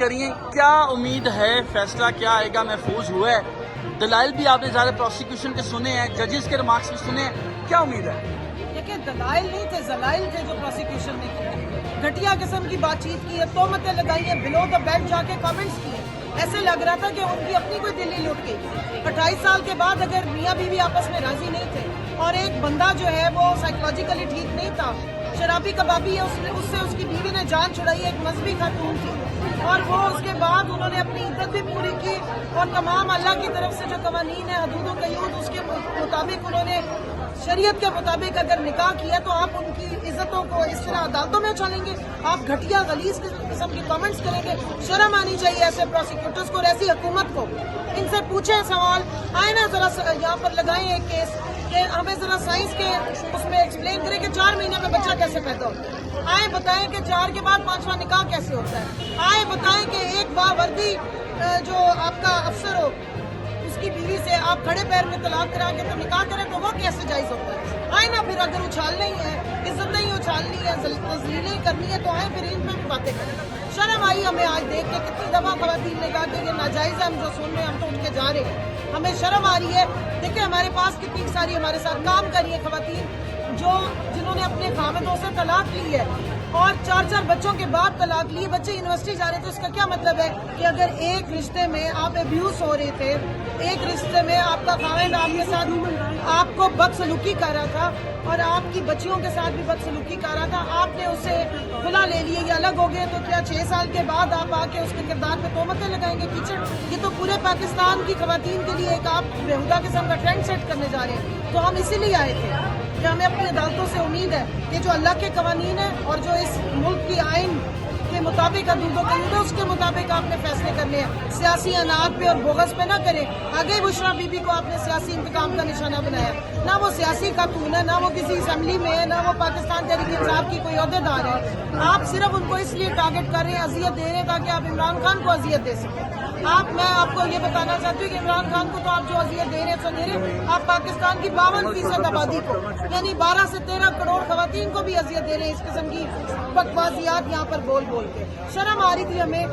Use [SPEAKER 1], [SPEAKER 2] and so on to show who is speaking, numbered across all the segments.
[SPEAKER 1] کریے کیا امید ہے فیصلہ کیا آئے گا محفوظ ہوا ہے دلائل بھی آپ نے زیادہ پروسیکیوشن کے سنے ہیں ججز کے ریمارکس بھی سنے ہیں کیا امید ہے
[SPEAKER 2] دیکھیں دلائل نہیں تھے زلائل تھے جو پروسیکیوشن نے کیے گھٹیا قسم کی بات چیت کی ہے تہمتیں لگائی ہیں بلو دا بیلٹ جا کے کامنٹس کیے ایسے لگ رہا تھا کہ ان کی اپنی کوئی دلی لٹ گئی 28 سال کے بعد اگر میاں بیوی آپس میں راضی نہیں تھے اور ایک بندہ جو ہے وہ سائیکولوجیکلی ٹھیک نہیں تھا شرابی کبابی ہے اس سے اس کی بیوی نے جان چھڑائی ایک مذہبی خاتون تھی اور وہ اس کے بعد انہوں نے اپنی عزت بھی پوری کی اور تمام اللہ کی طرف سے جو قوانین ہیں حدود و قیود اس کے مطابق انہوں نے شریعت کے مطابق اگر نکاح کیا تو آپ ان کی عزتوں کو اس طرح عدالتوں میں اچھالیں گے آپ گھٹیا غلیظ قسم کی کامنٹس کریں گے شرم آنی چاہیے ایسے پروسیکیوٹرز کو اور ایسی حکومت کو ان سے پوچھیں سوال آئے نا ذرا یہاں پر لگائیں ایک کیس کہ ہمیں ذرا سائنس کے اس میں ایکسپلین کریں کہ 4 مہینے میں بچہ کیسے پیدا ہوتا ہے آئے بتائیں کہ 4 کے بعد 5واں نکاح کیسے ہوتا ہے آئے بتائیں کہ ایک باوردی جو آپ کا افسر ہو اس کی بیوی سے آپ کھڑے پیر میں طلاق کرا کے تو نکاح کریں تو وہ کیسے جائز ہوتا ہے آئے نا پھر اگر اچھالنا ہی ہے عزت نہیں اچھالنی ہے تذلیلیں کرنی ہے تو آئے پھر ان میں بھی باتیں کریں شرم آئی ہمیں آج دیکھ کے کتنی دفعہ خواتین نے کہا کہ یہ ناجائز ہے ہم جو سن رہے ہیں ہم تو اٹھ کے جا رہے ہیں ہمیں شرم آ رہی ہے دیکھیں ہمارے پاس کتنی ساری ہمارے ساتھ کام کر رہی ہیں خواتین جنہوں نے اپنے خاوندوں سے طلاق لی ہے اور 4 بچوں کے بعد طلاق لی بچے یونیورسٹی جا رہے تھے اس کا کیا مطلب ہے کہ اگر ایک رشتے میں آپ ابیوز ہو رہے تھے ایک رشتے میں آپ کا خاوند آپ کے ساتھ آپ کو بدسلوکی کر رہا تھا اور آپ کی بچیوں کے ساتھ بھی بدسلوکی کر رہا تھا آپ نے اسے کھلا لے لیے یہ الگ ہو گئے تو کیا 6 سال کے بعد آپ آ کے اس کے کردار پہ تہمتیں لگائیں گے کیچڑ یہ تو پورے پاکستان کی خواتین کے لیے ایک آپ بےہودہ قسم کا ٹرینڈ سیٹ کرنے جا رہے ہیں تو ہم اسی لیے آئے تھے کہ ہمیں اپنی عدالتوں سے امید ہے کہ جو اللہ کے قوانین ہیں اور جو اس ملک کی آئین کے مطابق حدود و قیود ہے اس کے مطابق آپ نے فیصلے کرنے ہیں سیاسی اناج پہ اور بغض پہ نہ کریں آگے بشرا بی بی کو آپ نے سیاسی انتقام کا نشانہ بنایا نہ وہ سیاسی خاتون ہے نہ وہ کسی اسمبلی میں ہے نہ وہ پاکستان تحریک انصاف کی کوئی عہدیدار ہے آپ صرف ان کو اس لیے ٹارگٹ کر رہے ہیں اذیت دے رہے ہیں تاکہ آپ عمران خان کو اذیت دے سکیں میں آپ کو یہ بتانا چاہتی ہوں کہ عمران خان کو تو آپ جو اذیت دے رہے ہیں سو دے رہے ہیں آپ پاکستان کی 52% آبادی کو یعنی 12 سے 13 کروڑ خواتین کو بھی اذیت دے رہے ہیں اس قسم کی بکواسیات یہاں پر بول بول کے شرم آ رہی تھی ہمیں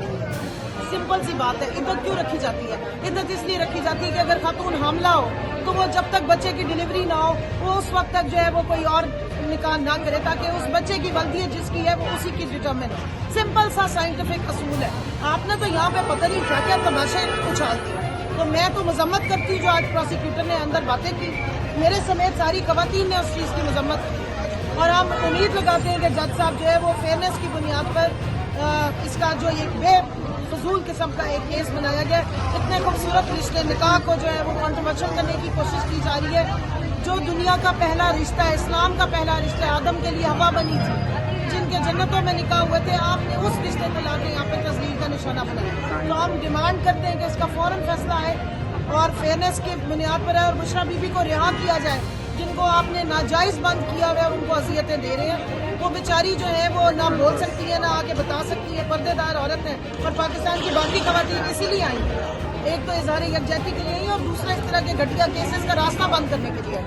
[SPEAKER 2] سمپل سی بات ہے عدت کیوں رکھی جاتی ہے عدت اس لیے رکھی جاتی ہے کہ اگر خاتون حاملہ ہو تو وہ جب تک بچے کی ڈلیوری نہ ہو وہ اس وقت تک جو ہے وہ کوئی اور نکاح نہ کرے تاکہ اس بچے کی ولدیت جس کی ہے وہ اسی کی ڈٹرمن ہو سمپل سا سائنٹیفک اصول ہے آپ نے تو یہاں پہ پتہ نہیں کیا کیا تماشے اچھال دیے تو میں تو مذمت کرتی ہوں جو آج پروسیکیوٹر نے اندر باتیں کی میرے سمیت ساری خواتین نے اس چیز کی مذمت کی اور ہم امید لگاتے ہیں کہ جج صاحب جو ہے وہ فیئرنیس کی بنیاد پر اس کا جو ایک بے فضول قسم کا ایک کیس بنایا گیا اتنے خوبصورت رشتے نکاح کو جو ہے وہ کنٹروورشل کرنے کی کوشش کی جا رہی ہے جو دنیا کا پہلا رشتہ ہے اسلام کا پہلا رشتہ ہے آدم کے لیے ہوا بنی تھی جن کے جنتوں میں نکاح ہوئے تھے آپ نے اس رشتے کو لا کے یہاں پہ تذلیل کا نشانہ بنایا تو ہم ڈیمانڈ کرتے ہیں کہ اس کا فوراً فیصلہ ہے اور فیئرنیس کی بنیاد پر ہے اور بشرا بی بی کو رہا کیا جائے جن کو آپ نے ناجائز بند کیا ہوا ہے ان کو اذیتیں دے رہے ہیں وہ بیچاری جو ہے وہ نہ بول سکتی ہے نہ آگے بتا سکتی ہے پردے دار عورت ہے اور پاکستان کی باقی خواتین اسی لیے آئی ہیں ایک تو اظہار یکجہتی کے لیے ہی اور دوسرا اس طرح کے گھٹیا کیسز کا راستہ بند کرنے کے لیے